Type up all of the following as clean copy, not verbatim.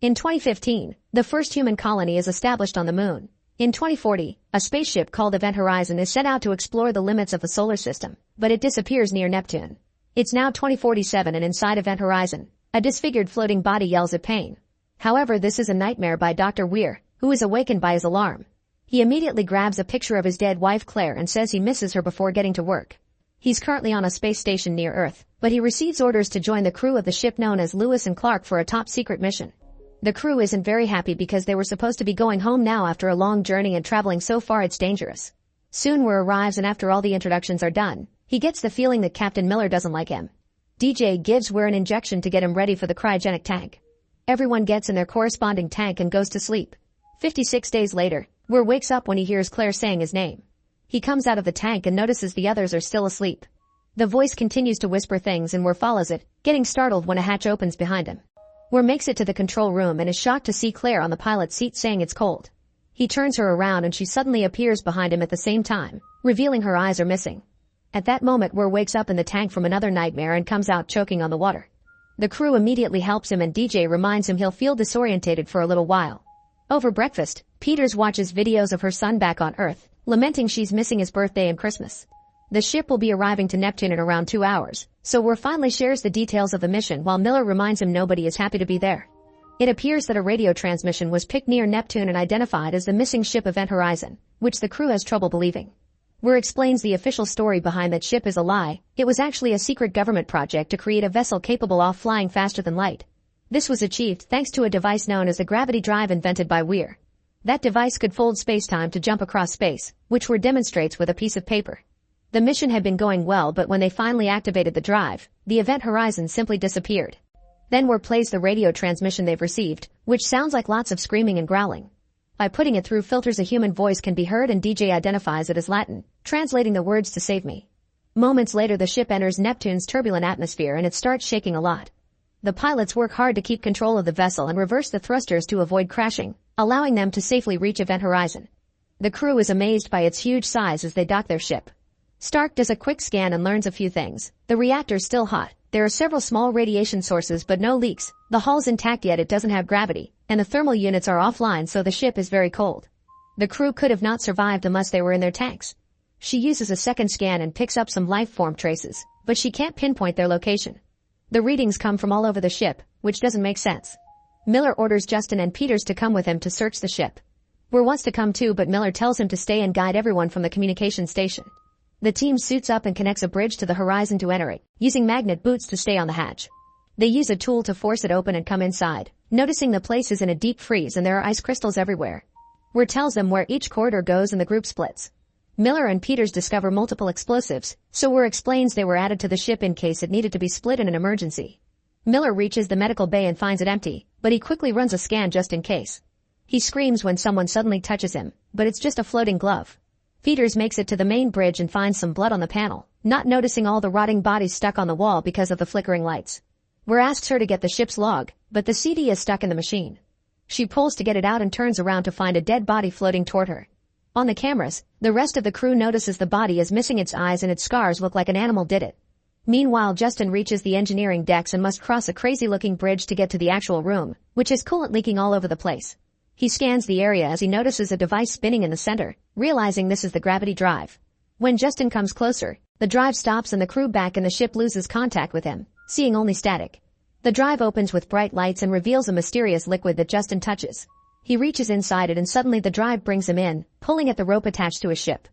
In 2015, the first human colony is established on the moon. In 2040, a spaceship called Event Horizon is sent out to explore the limits of the solar system, but it disappears near Neptune. It's now 2047 and inside Event Horizon, a disfigured floating body yells at pain. However, this is a nightmare by Dr. Weir, who is awakened by his alarm. He immediately grabs a picture of his dead wife Claire and says he misses her before getting to work. He's currently on a space station near Earth, but he receives orders to join the crew of the ship known as Lewis and Clark for a top-secret mission. The crew isn't very happy because they were supposed to be going home now after a long journey and traveling so far it's dangerous. Soon Weir arrives and after all the introductions are done, he gets the feeling that Captain Miller doesn't like him. DJ gives Weir an injection to get him ready for the cryogenic tank. Everyone gets in their corresponding tank and goes to sleep. 56 days later, Weir wakes up when he hears Claire saying his name. He comes out of the tank and notices the others are still asleep. The voice continues to whisper things and Weir follows it, getting startled when a hatch opens behind him. Weir makes it to the control room and is shocked to see Claire on the pilot's seat saying it's cold. He turns her around and she suddenly appears behind him at the same time, revealing her eyes are missing. At that moment Weir wakes up in the tank from another nightmare and comes out choking on the water. The crew immediately helps him and DJ reminds him he'll feel disorientated for a little while. Over breakfast, Peters watches videos of her son back on Earth, lamenting she's missing his birthday and Christmas. The ship will be arriving to Neptune in around 2 hours, so Weir finally shares the details of the mission while Miller reminds him nobody is happy to be there. It appears that a radio transmission was picked near Neptune and identified as the missing ship Event Horizon, which the crew has trouble believing. Weir explains the official story behind that ship is a lie. It was actually a secret government project to create a vessel capable of flying faster than light. This was achieved thanks to a device known as the gravity drive invented by Weir. That device could fold space-time to jump across space, which Weir demonstrates with a piece of paper. The mission had been going well, but when they finally activated the drive, the Event Horizon simply disappeared. Then Weir plays the radio transmission they've received, which sounds like lots of screaming and growling. By putting it through filters a human voice can be heard and DJ identifies it as Latin, translating the words to save me. Moments later the ship enters Neptune's turbulent atmosphere and it starts shaking a lot. The pilots work hard to keep control of the vessel and reverse the thrusters to avoid crashing, allowing them to safely reach Event Horizon. The crew is amazed by its huge size as they dock their ship. Stark does a quick scan and learns a few things. The reactor's still hot. There are several small radiation sources but no leaks. The hull's intact yet it doesn't have gravity, and the thermal units are offline so the ship is very cold. The crew could have not survived unless they were in their tanks. She uses a second scan and picks up some life form traces, but she can't pinpoint their location. The readings come from all over the ship, which doesn't make sense. Miller orders Justin and Peters to come with him to search the ship. Weir wants to come too but Miller tells him to stay and guide everyone from the communication station. The team suits up and connects a bridge to the horizon to enter it, using magnet boots to stay on the hatch. They use a tool to force it open and come inside, noticing the place is in a deep freeze and there are ice crystals everywhere. Weir tells them where each corridor goes and the group splits. Miller and Peters discover multiple explosives, so Weir explains they were added to the ship in case it needed to be split in an emergency. Miller reaches the medical bay and finds it empty, but he quickly runs a scan just in case. He screams when someone suddenly touches him, but it's just a floating glove. Peters makes it to the main bridge and finds some blood on the panel, not noticing all the rotting bodies stuck on the wall because of the flickering lights. Weir asks her to get the ship's log, but the CD is stuck in the machine. She pulls to get it out and turns around to find a dead body floating toward her. On the cameras, the rest of the crew notices the body is missing its eyes and its scars look like an animal did it. Meanwhile, Justin reaches the engineering decks and must cross a crazy-looking bridge to get to the actual room, which has coolant leaking all over the place. He scans the area as he notices a device spinning in the center, realizing this is the gravity drive. When Justin comes closer, the drive stops and the crew back in the ship loses contact with him, seeing only static. The drive opens with bright lights and reveals a mysterious liquid that Justin touches. He reaches inside it and suddenly the drive brings him in, pulling at the rope attached to his ship.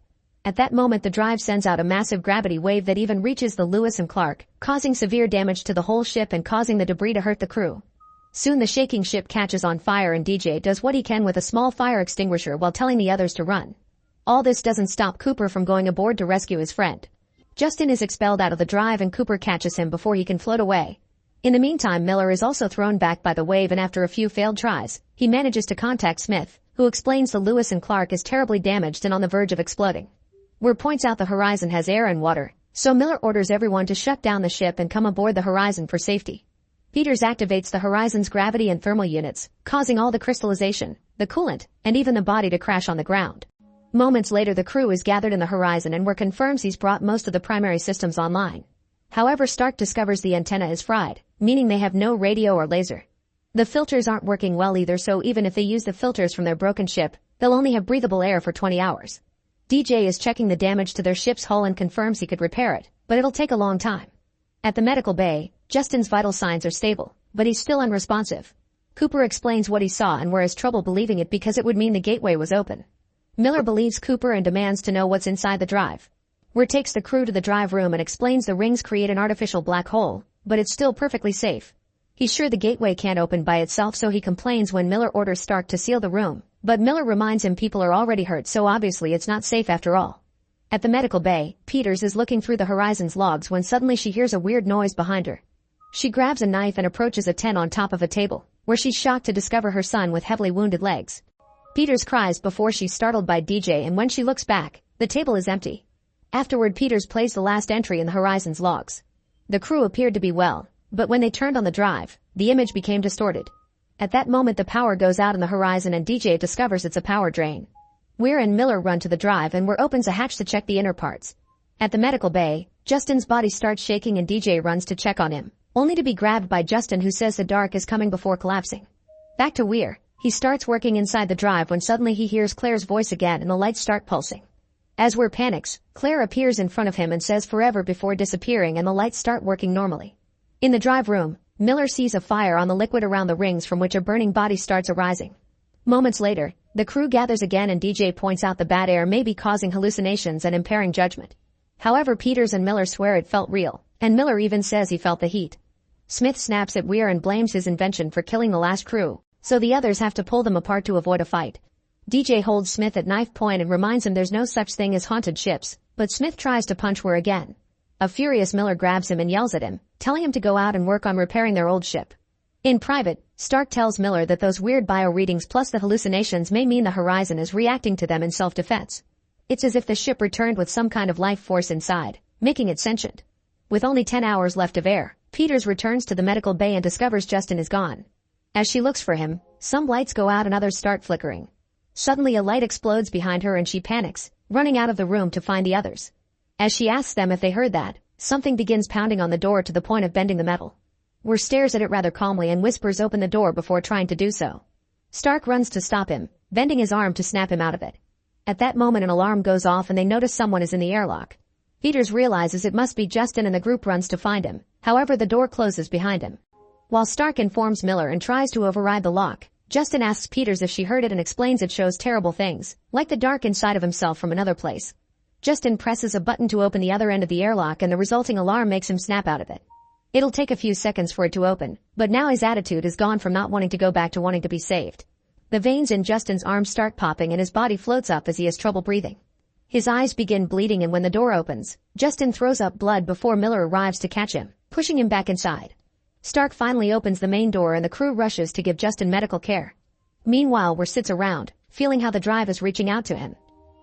At that moment the drive sends out a massive gravity wave that even reaches the Lewis and Clark, causing severe damage to the whole ship and causing the debris to hurt the crew. Soon the shaking ship catches on fire and DJ does what he can with a small fire extinguisher while telling the others to run. All this doesn't stop Cooper from going aboard to rescue his friend. Justin is expelled out of the drive and Cooper catches him before he can float away. In the meantime, Miller is also thrown back by the wave and after a few failed tries, he manages to contact Smith, who explains the Lewis and Clark is terribly damaged and on the verge of exploding. Weir points out the Horizon has air and water, so Miller orders everyone to shut down the ship and come aboard the Horizon for safety. Peters activates the Horizon's gravity and thermal units, causing all the crystallization, the coolant, and even the body to crash on the ground. Moments later the crew is gathered in the Horizon and Weir confirms he's brought most of the primary systems online. However, Stark discovers the antenna is fried, meaning they have no radio or laser. The filters aren't working well either, so even if they use the filters from their broken ship, they'll only have breathable air for 20 hours. DJ is checking the damage to their ship's hull and confirms he could repair it, but it'll take a long time. At the medical bay, Justin's vital signs are stable, but he's still unresponsive. Cooper explains what he saw and has trouble believing it because it would mean the gateway was open. Miller believes Cooper and demands to know what's inside the drive. Weir takes the crew to the drive room and explains the rings create an artificial black hole, but it's still perfectly safe. He's sure the gateway can't open by itself, so he complains when Miller orders Stark to seal the room, but Miller reminds him people are already hurt, so obviously it's not safe after all. At the medical bay, Peters is looking through the Horizon's logs when suddenly she hears a weird noise behind her. She grabs a knife and approaches a tent on top of a table, where she's shocked to discover her son with heavily wounded legs. Peters cries before she's startled by DJ, and when she looks back, the table is empty. Afterward, Peters plays the last entry in the Horizon's logs. The crew appeared to be well, but when they turned on the drive, the image became distorted. At that moment the power goes out in the Horizon and DJ discovers it's a power drain. Weir and Miller run to the drive and Weir opens a hatch to check the inner parts. At the medical bay, Justin's body starts shaking and DJ runs to check on him, only to be grabbed by Justin, who says the dark is coming before collapsing. Back to Weir. He starts working inside the drive when suddenly he hears Claire's voice again and the lights start pulsing. As Weir panics, Claire appears in front of him and says forever before disappearing, and the lights start working normally. In the drive room, Miller sees a fire on the liquid around the rings from which a burning body starts arising. Moments later, the crew gathers again and DJ points out the bad air may be causing hallucinations and impairing judgment. However, Peters and Miller swear it felt real, and Miller even says he felt the heat. Smith snaps at Weir and blames his invention for killing the last crew, so the others have to pull them apart to avoid a fight. DJ holds Smith at knife point and reminds him there's no such thing as haunted ships, but Smith tries to punch Weir again. A furious Miller grabs him and yells at him, telling him to go out and work on repairing their old ship. In private, Stark tells Miller that those weird bio readings plus the hallucinations may mean the Horizon is reacting to them in self-defense. It's as if the ship returned with some kind of life force inside, making it sentient. With only 10 hours left of air, Peters returns to the medical bay and discovers Justin is gone. As she looks for him, some lights go out and others start flickering. Suddenly a light explodes behind her and she panics, running out of the room to find the others. As she asks them if they heard that, something begins pounding on the door to the point of bending the metal. Weir stares at it rather calmly and whispers open the door before trying to do so. Stark runs to stop him, bending his arm to snap him out of it. At that moment an alarm goes off and they notice someone is in the airlock. Peters realizes it must be Justin and the group runs to find him, however the door closes behind him. While Stark informs Miller and tries to override the lock, Justin asks Peters if she heard it and explains it shows terrible things, like the dark inside of himself from another place. Justin presses a button to open the other end of the airlock and the resulting alarm makes him snap out of it. It'll take a few seconds for it to open, but now his attitude is gone from not wanting to go back to wanting to be saved. The veins in Justin's arms start popping and his body floats up as he has trouble breathing. His eyes begin bleeding and when the door opens, Justin throws up blood before Miller arrives to catch him, pushing him back inside. Stark finally opens the main door and the crew rushes to give Justin medical care. Meanwhile, Weir sits around, feeling how the drive is reaching out to him.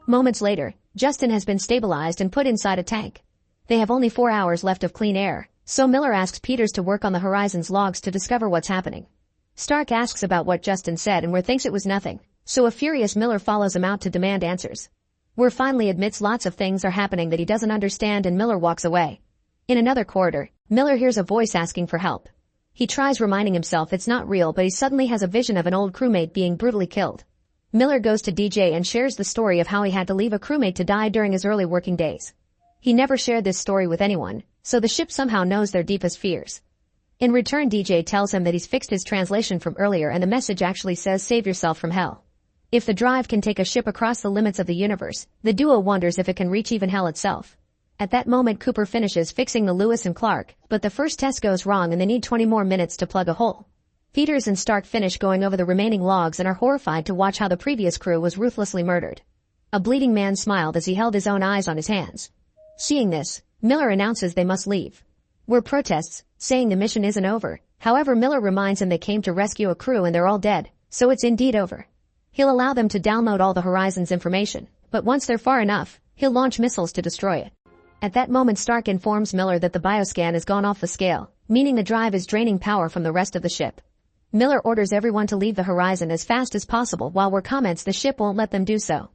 Moments later, Justin has been stabilized and put inside a tank. They have only 4 hours left of clean air, so Miller asks Peters to work on the Horizon's logs to discover what's happening. Stark asks about what Justin said and Weir thinks it was nothing, so a furious Miller follows him out to demand answers. Weir finally admits lots of things are happening that he doesn't understand and Miller walks away. In another corridor, Miller hears a voice asking for help. He tries reminding himself it's not real, but he suddenly has a vision of an old crewmate being brutally killed. Miller goes to DJ and shares the story of how he had to leave a crewmate to die during his early working days. He never shared this story with anyone, so the ship somehow knows their deepest fears. In return, DJ tells him that he's fixed his translation from earlier and the message actually says save yourself from hell. If the drive can take a ship across the limits of the universe, the duo wonders if it can reach even hell itself. At that moment Cooper finishes fixing the Lewis and Clark, but the first test goes wrong and they need 20 more minutes to plug a hole. Peters and Stark finish going over the remaining logs and are horrified to watch how the previous crew was ruthlessly murdered. A bleeding man smiled as he held his own eyes on his hands. Seeing this, Miller announces they must leave. Weir protests, saying the mission isn't over. However, Miller reminds him they came to rescue a crew and they're all dead, so it's indeed over. He'll allow them to download all the Horizon's information, but once they're far enough, he'll launch missiles to destroy it. At that moment Stark informs Miller that the bioscan has gone off the scale, meaning the drive is draining power from the rest of the ship. Miller orders everyone to leave the Horizon as fast as possible while Weir comments the ship won't let them do so.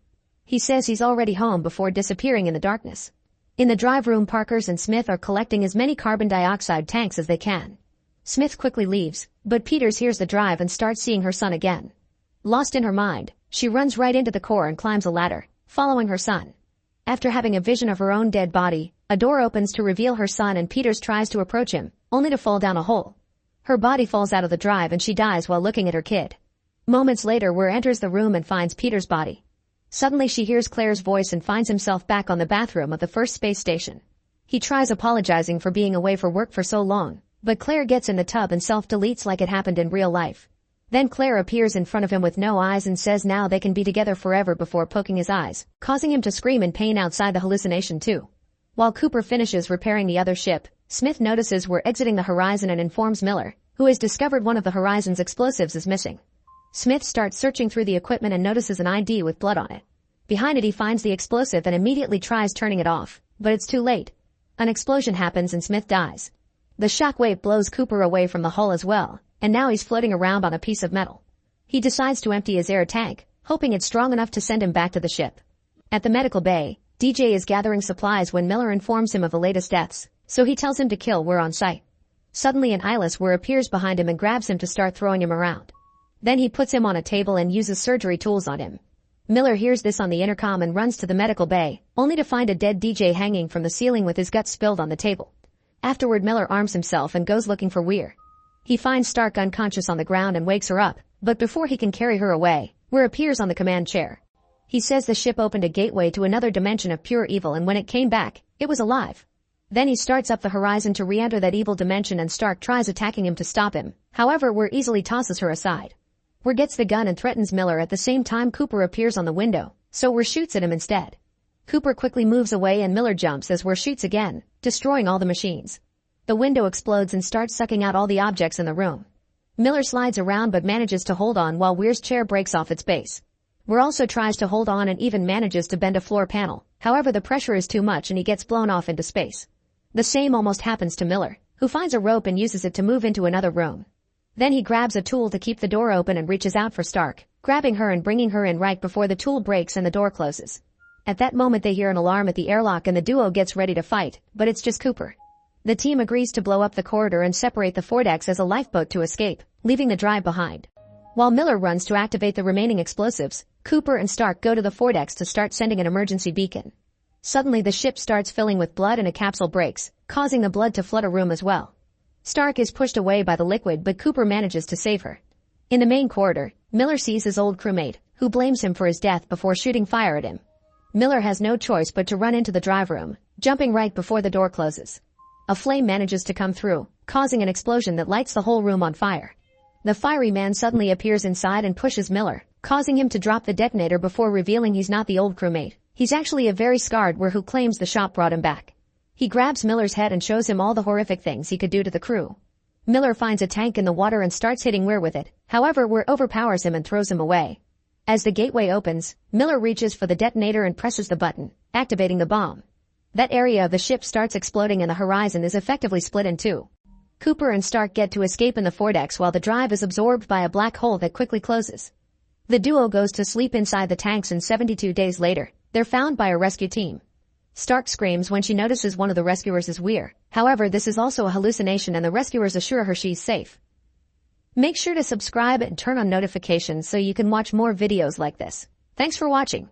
He says he's already home before disappearing in the darkness. In the drive room, Parkers and Smith are collecting as many carbon dioxide tanks as they can. Smith quickly leaves, But Peters hears the drive and starts seeing her son again. Lost in her mind, she runs right into the core and climbs a ladder, following her son. After having a vision of her own dead body, a door opens to reveal her son and Peters tries to approach him, only to fall down a hole. Her body falls out of the drive and she dies while looking at her kid. Moments later, Weir enters the room and finds Peters' body. Suddenly she hears Claire's voice and finds himself back on the bathroom of the first space station. He tries apologizing for being away for work for so long, but Claire gets in the tub and self-deletes like it happened in real life. Then Claire appears in front of him with no eyes and says now they can be together forever before poking his eyes, causing him to scream in pain outside the hallucination too. While Cooper finishes repairing the other ship, Smith notices we're exiting the Horizon and informs Miller, who has discovered one of the Horizon's explosives is missing. Smith starts searching through the equipment and notices an ID with blood on it. Behind it he finds the explosive and immediately tries turning it off, but it's too late. An explosion happens and Smith dies. The shockwave blows Cooper away from the hull as well, and now he's floating around on a piece of metal. He decides to empty his air tank, hoping it's strong enough to send him back to the ship. At the medical bay, DJ is gathering supplies when Miller informs him of the latest deaths, so he tells him to kill Weir on sight. Suddenly an eyeless Weir appears behind him and grabs him to start throwing him around. Then he puts him on a table and uses surgery tools on him. Miller hears this on the intercom and runs to the medical bay, only to find a dead DJ hanging from the ceiling with his guts spilled on the table. Afterward, Miller arms himself and goes looking for Weir. He finds Stark unconscious on the ground and wakes her up, but before he can carry her away, Weir appears on the command chair. He says the ship opened a gateway to another dimension of pure evil and when it came back, it was alive. Then he starts up the Horizon to re-enter that evil dimension and Stark tries attacking him to stop him. However, Weir easily tosses her aside. Weir gets the gun and threatens Miller at the same time Cooper appears on the window, so Weir shoots at him instead. Cooper quickly moves away and Miller jumps as Weir shoots again, destroying all the machines. The window explodes and starts sucking out all the objects in the room. Miller slides around but manages to hold on while Weir's chair breaks off its base. Weir also tries to hold on and even manages to bend a floor panel, however the pressure is too much and he gets blown off into space. The same almost happens to Miller, who finds a rope and uses it to move into another room. Then he grabs a tool to keep the door open and reaches out for Stark, grabbing her and bringing her in right before the tool breaks and the door closes. At that moment they hear an alarm at the airlock and the duo gets ready to fight, but it's just Cooper. The team agrees to blow up the corridor and separate the Fordecks as a lifeboat to escape, leaving the drive behind. While Miller runs to activate the remaining explosives, Cooper and Stark go to the Fordecks to start sending an emergency beacon. Suddenly the ship starts filling with blood and a capsule breaks, causing the blood to flood a room as well. Stark is pushed away by the liquid but Cooper manages to save her. In the main corridor, Miller sees his old crewmate, who blames him for his death before shooting fire at him. Miller has no choice but to run into the drive room, jumping right before the door closes. A flame manages to come through, causing an explosion that lights the whole room on fire. The fiery man suddenly appears inside and pushes Miller, causing him to drop the detonator before revealing he's not the old crewmate. He's actually a very scarred Weir who claims the shop brought him back. He grabs Miller's head and shows him all the horrific things he could do to the crew. Miller finds a tank in the water and starts hitting Weir with it. However, Weir overpowers him and throws him away. As the gateway opens, Miller reaches for the detonator and presses the button, activating the bomb. That area of the ship starts exploding and the Horizon is effectively split in two. Cooper and Stark get to escape in the Fordecks while the drive is absorbed by a black hole that quickly closes. The duo goes to sleep inside the tanks and 72 days later, they're found by a rescue team. Stark screams when she notices one of the rescuers is Weir. However, this is also a hallucination and the rescuers assure her she's safe. Make sure to subscribe and turn on notifications so you can watch more videos like this. Thanks for watching.